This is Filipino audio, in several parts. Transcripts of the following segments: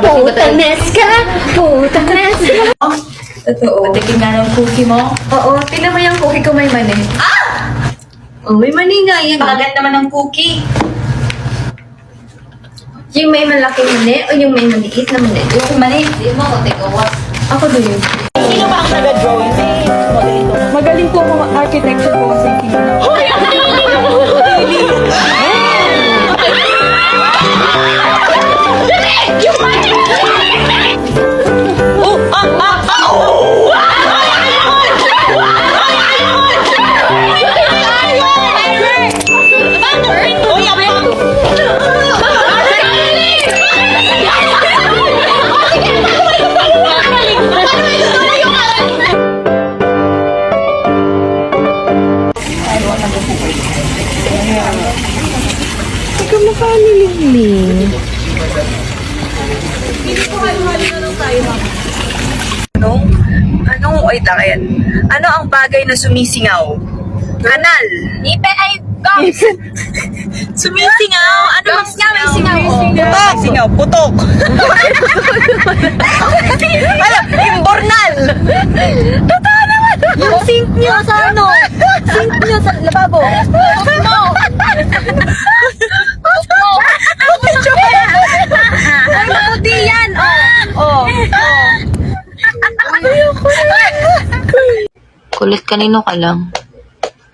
Putang nes ka! Putang nes ka! Totoo. Patikin nga ng cookie mo. Oo, tingnan mo yung cookie ko may mani. Oh, may mani nga yan. Pakagat naman ng cookie. Yung may malaking mani o yung may maliit na mani? Yung mani, di mo ako tigawas. Ako din. Sino ba ang nag-drawing? Magaling po mga architecture po kasi wait lang, ayan. Ano ang bagay na sumisingaw? Kanal. Ipe ay gums! Sumisingaw? Ano ang May singaw. Putok. Singaw, putok. Ano? Imbornal. Totoo naman. Yung sink nyo sa ano? Sink nyo sa lababo. Ay, maputi yan! Oh. Kulit, kanino ka lang?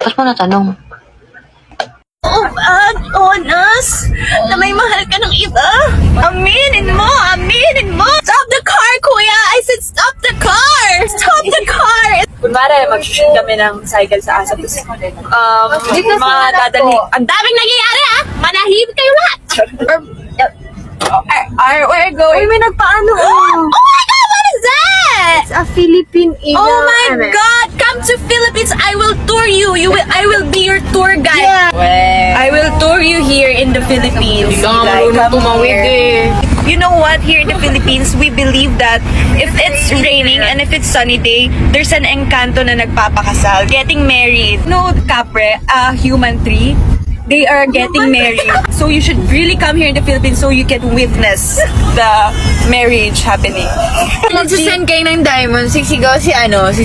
Ba't mo natanong? Honest na may mahal ka ng iba. Aminin mo! Stop the car, kuya! I said stop the car! Stop the car! Kunwari, mag-shoot kami ng cycle sa asa. Mga dadali. Ang daming nangyayari, ah! Manahimik kayo lahat! We're going. Uy, may nagpaano. Oh my God! What is that? It's a Philippine Eagle. Oh my God! Come to Philippines. I will tour you. I will be your tour guide. Yeah. I will tour you here in the Philippines. Come here. You know what? Here in the Philippines, we believe that if it's raining and if it's sunny day, there's an encanto na nagpapakasal, getting married. No, Capre, a human tree. They are getting married. So you should really come here in the Philippines so you can witness the marriage happening. Nagsasend kayo ng diamond. Sisigaw si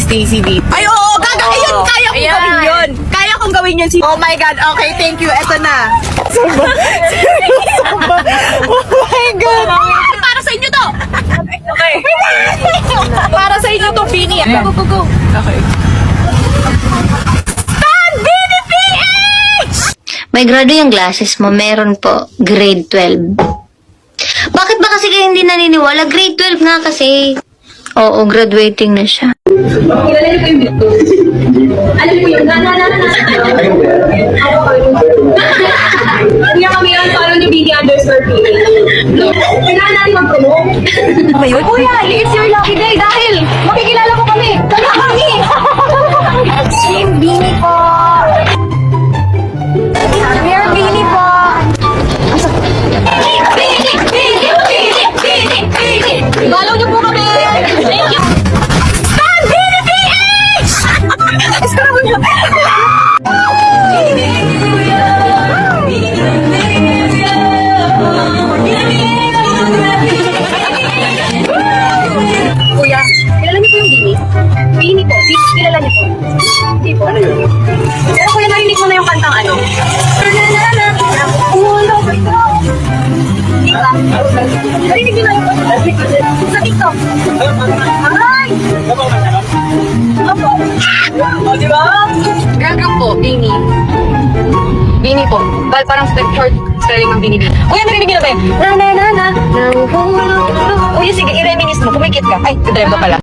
Stacy dito. Ay, oo! Ayun! Kaya kong gawin yun! Kaya kong gawin yun. Oh my God. Okay, thank you. Eto na. Oh my God! Para sa inyo to! Okay. Para sa inyo to, Bini. Go. Okay. May grado yung glasses mo, meron po, grade 12. Bakit ba kasi kayo hindi naniniwala? Grade 12 nga kasi. Oo, graduating na siya. Alam mo yun? Kaya kami yan, follow nyo BD underscore PA. Kailangan natin mag-promote. Ba yun? Kuya, it's your lucky day dahil makikilala ko kami. Kaya kami! Team Bini po! Mayor Bini po! Follow nyo po kami! Thank you! Stand Bini PH! Eskara mo nyo! Kuya, kilala niyo po yung Bini? Bini po, kilala niyo po. Hindi po. Ano yun? Pero kuya, narinig mo na yung kantang ano? Diba? Narinig niyo na yung sa TikTok. Ay! Opo. O, di ba? Gagang po, Bini. Bini po. Parang short spelling ng Bini. Kuya, narinig niyo na ba yun? Na. Kuya, sige, i-reminis mo. Pumikit ka. Ay, drive ka pala.